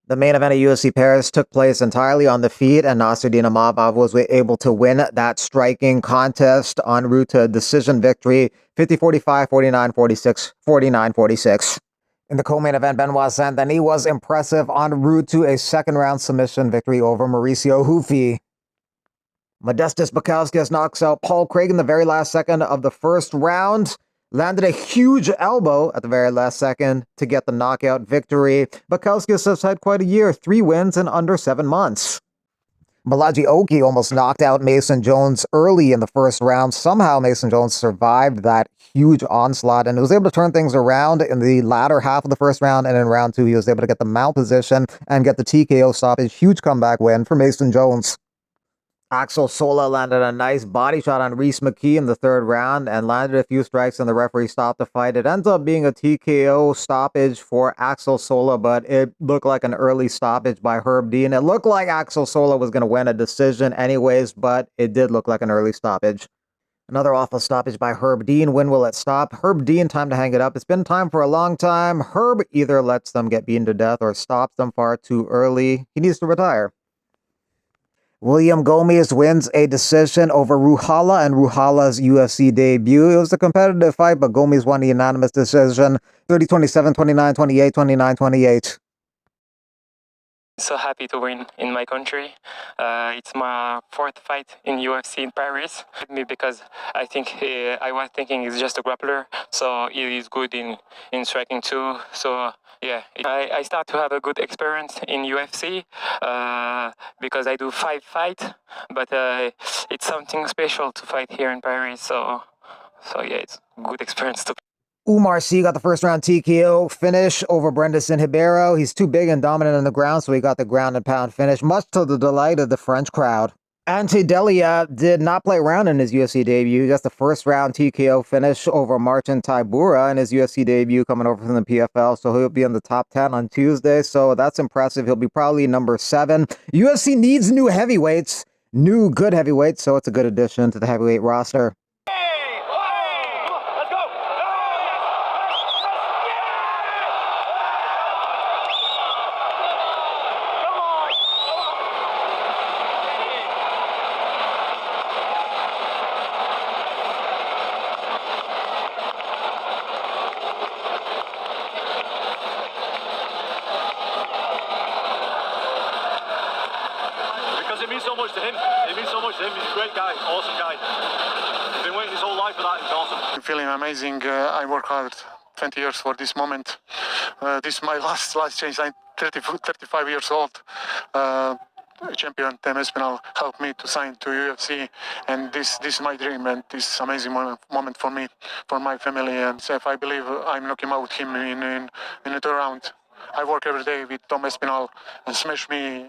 The main event of UFC Paris took place entirely on the feet, and Nasruddin Imavov was able to win that striking contest en route to a decision victory, 50-45, 49-46, 49-46. In the co-main event, Benoit Saint-Denis was impressive en route to a second-round submission victory over Mauricio Hufi. Modestas Bukauskas knocks out Paul Craig in the very last second of the first round. Landed a huge elbow at the very last second to get the knockout victory. Bukauskas has had quite a year, 3 wins in under 7 months. Malaji Oki almost knocked out Mason Jones early in the first round. Somehow Mason Jones survived that huge onslaught and was able to turn things around in the latter half of the first round. And in round 2, he was able to get the mount position and get the TKO stoppage. Huge comeback win for Mason Jones. Axel Sola landed a nice body shot on Reese McKee in the third round and landed a few strikes, and the referee stopped the fight. It ends up being a TKO stoppage for Axel Sola, but it looked like an early stoppage by Herb Dean. It looked like Axel Sola was going to win a decision anyways, but it did look like an early stoppage. Another awful stoppage by Herb Dean. When will it stop? Herb Dean, time to hang it up. It's been time for a long time. Herb either lets them get beaten to death or stops them far too early. He needs to retire. William Gomes wins a decision over Ruhala and Ruhala's UFC debut. It was a competitive fight, but Gomes won the unanimous decision, 30-27, 29-28, 29-28. So happy to win in my country. It's my 4th fight in UFC in Paris. Because I was thinking he's just a grappler, so he is good in striking too. So yeah, I start to have a good experience in UFC because I do 5 fights, but it's something special to fight here in Paris. So yeah, it's a good experience too. Umar Sy got the first round TKO finish over Brenderson Ribeiro. He's too big and dominant on the ground, so he got the ground and pound finish, much to the delight of the French crowd. Ante Delia did not play around in his UFC debut. He got the first round TKO finish over Martin Tybura in his UFC debut coming over from the PFL, so he'll be in the top 10 on Tuesday, so that's impressive. He'll be probably number 7. UFC needs new heavyweights, new good heavyweights, so it's a good addition to the heavyweight roster. It means so much to him. It means so much to him. He's a great guy, awesome guy. He's been waiting his whole life for that. It's awesome. I'm feeling amazing. I work hard 20 years for this moment. This is my last change. I'm 35 years old. Champion Tim Espinal helped me to sign to UFC, and this is my dream, and this amazing moment for me, for my family, and if I believe I'm knocking out him in the third round. I work every day with Tom Espinal and smash me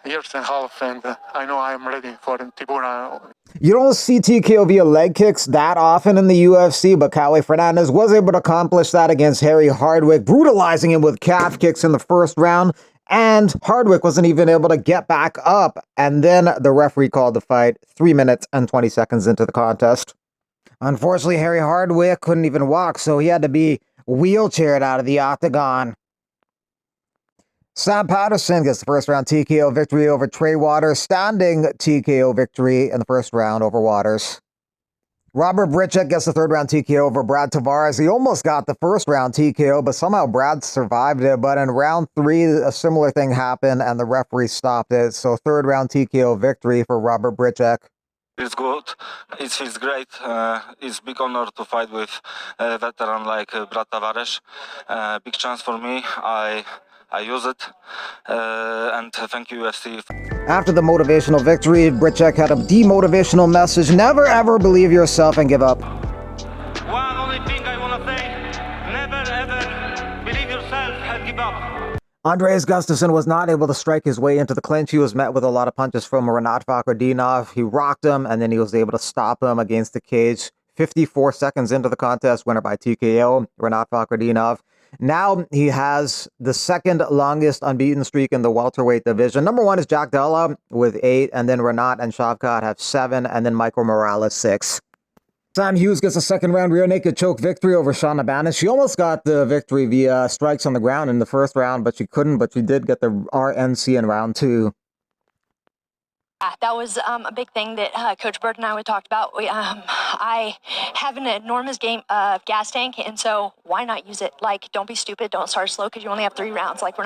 years and a half, and I know I'm ready for Tibura. You don't see TKO via leg kicks that often in the UFC, but Cowley Fernandez was able to accomplish that against Harry Hardwick, brutalizing him with calf kicks in the first round, and Hardwick wasn't even able to get back up, and then the referee called the fight 3 minutes and 20 seconds into the contest. Unfortunately, Harry Hardwick couldn't even walk, so he had to be wheelchaired out of the octagon. Sam Patterson gets the first round TKO victory over Trey Waters, standing TKO victory in the first round over Waters. Robert Britchett gets the third round TKO over Brad Tavares. He almost got the first round TKO, but somehow Brad survived it. But in round 3, a similar thing happened and the referee stopped it. So third round TKO victory for Robert Britchett. It's good. It feels great. It's a big honor to fight with a veteran like Brad Tavares. Big chance for me. I use it, and thank you, UFC. After the motivational victory, Britchett had a demotivational message: never ever believe yourself and give up. One only thing I want to say: never ever believe yourself and give up. Andreas Gustafsson was not able to strike his way into the clinch. He was met with a lot of punches from Renat Fakhretdinov. He rocked him, and then he was able to stop him against the cage. 54 seconds into the contest, winner by TKO, Renat Fakhretdinov. Now he has the second longest unbeaten streak in the welterweight division. Number 1 is Jack Della with 8, and then Renat and Shavkat have 7, and then Michael Morales 6. Sam Hughes gets a second-round rear naked choke victory over Shauna Bannon. She almost got the victory via strikes on the ground in the first round, but she couldn't. But she did get the RNC in round 2. That was a big thing that Coach Bird and I talked about. I have an enormous gas tank, and so why not use it? Like, don't be stupid. Don't start slow because you only have 3 rounds. Like,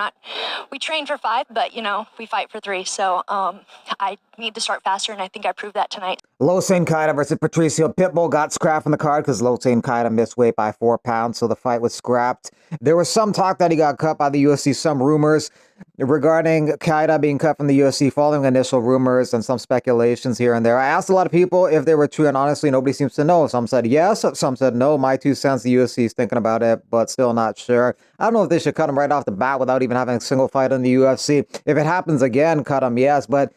we train for 5, but, we fight for 3. So I need to start faster, and I think I proved that tonight. Ufc Keita versus Patricio Pitbull got scrapped from the card because Ufc Keita missed weight by 4 pounds, so the fight was scrapped. There was some talk that he got cut by the UFC, some rumors regarding Keita being cut from the UFC following initial rumors and some speculations here and there. I asked a lot of people if they were true, and honestly, nobody seems to know. Some said yes, some said no. My 2 cents, the UFC is thinking about it, but still not sure. I don't know if they should cut him right off the bat without even having a single fight in the UFC. If it happens again, cut him, yes, but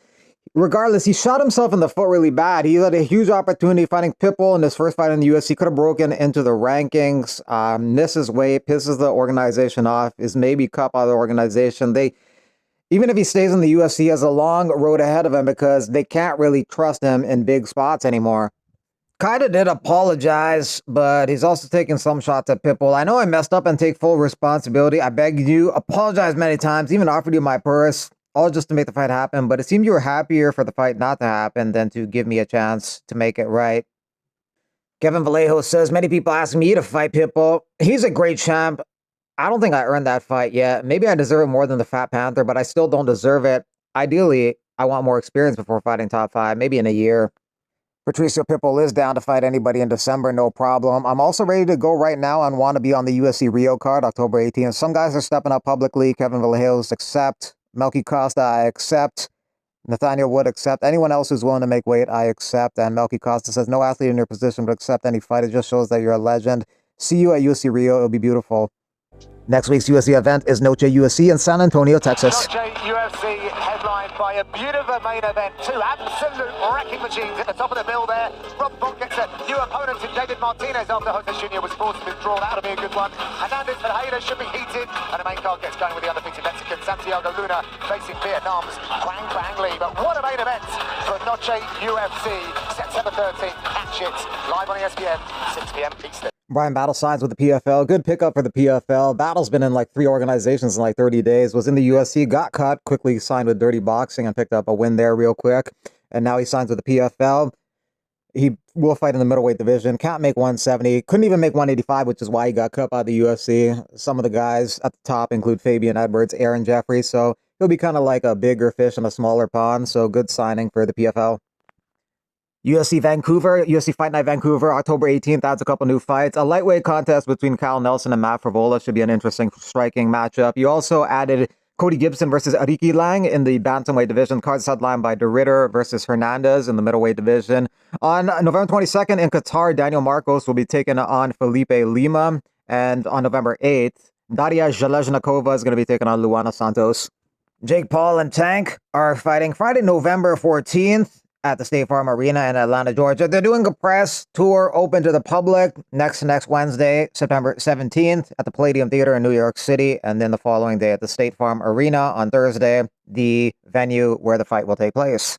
regardless, he shot himself in the foot really bad. He had a huge opportunity fighting Pitbull in his first fight in the UFC. Could have broken into the rankings, misses weight, pisses the organization off, is maybe cut by the organization. Even if he stays in the UFC, he has a long road ahead of him because they can't really trust him in big spots anymore. Keita did apologize, but he's also taking some shots at Pitbull. I know I messed up and take full responsibility. I begged you, apologized many times, even offered you my purse, all just to make the fight happen, but it seemed you were happier for the fight not to happen than to give me a chance to make it right. Kevin Vallejo says, many people ask me to fight Pitbull. He's a great champ. I don't think I earned that fight yet. Maybe I deserve it more than the Fat Panther, but I still don't deserve it. Ideally, I want more experience before fighting top 5, maybe in a year. Patricio Pitbull is down to fight anybody in December, no problem. I'm also ready to go right now and want to be on the UFC Rio card, October 18th. Some guys are stepping up publicly. Kevin Vallejo's accept. Melky Costa, I accept. Nathaniel Wood, accept. Anyone else who's willing to make weight, I accept. And Melky Costa says, no athlete in your position would accept any fight. It just shows that you're a legend. See you at UFC Rio. It'll be beautiful. Next week's UFC event is Noche UFC in San Antonio, Texas. Noche UFC headlined by a beautiful main event. 2 absolute wrecking machines at the top of the bill there. Rob Font gets a new opponent in David Martinez after Jose Jr. was forced to withdraw. That'll be a good one. Hernandez Ferreira should be heated. And the main card gets going with the undefeated Mexican Santiago Luna facing Vietnam's Quang Quang Lee. But what a main event for Noche UFC. September 13th. Catch it live on ESPN, 6 p.m. Eastern. Brian Battle signs with the PFL. Good pickup for the PFL. Battle's been in like 3 organizations in like 30 days. Was in the UFC, got cut, quickly signed with Dirty Boxing and picked up a win there real quick. And now he signs with the PFL. He will fight in the middleweight division. Can't make 170. Couldn't even make 185, which is why he got cut by the UFC. Some of the guys at the top include Fabian Edwards, Aaron Jeffrey. So he'll be kind of like a bigger fish in a smaller pond. So good signing for the PFL. UFC Vancouver, UFC Fight Night Vancouver, October 18th adds a couple new fights. A lightweight contest between Kyle Nelson and Matt Favola should be an interesting striking matchup. You also added Cody Gibson versus Ariki Lang in the bantamweight division. Cards headlined by De Ritter versus Hernandez in the middleweight division. On November 22nd in Qatar, Daniel Marcos will be taking on Felipe Lima. And on November 8th, Daria Zhelezhnakova is going to be taking on Luana Santos. Jake Paul and Tank are fighting Friday, November 14th. At the State Farm Arena in Atlanta, Georgia. They're doing a press tour open to the public next Wednesday, September 17th at the Palladium Theater in New York City, and then the following day at the State Farm Arena on Thursday, the venue where the fight will take place.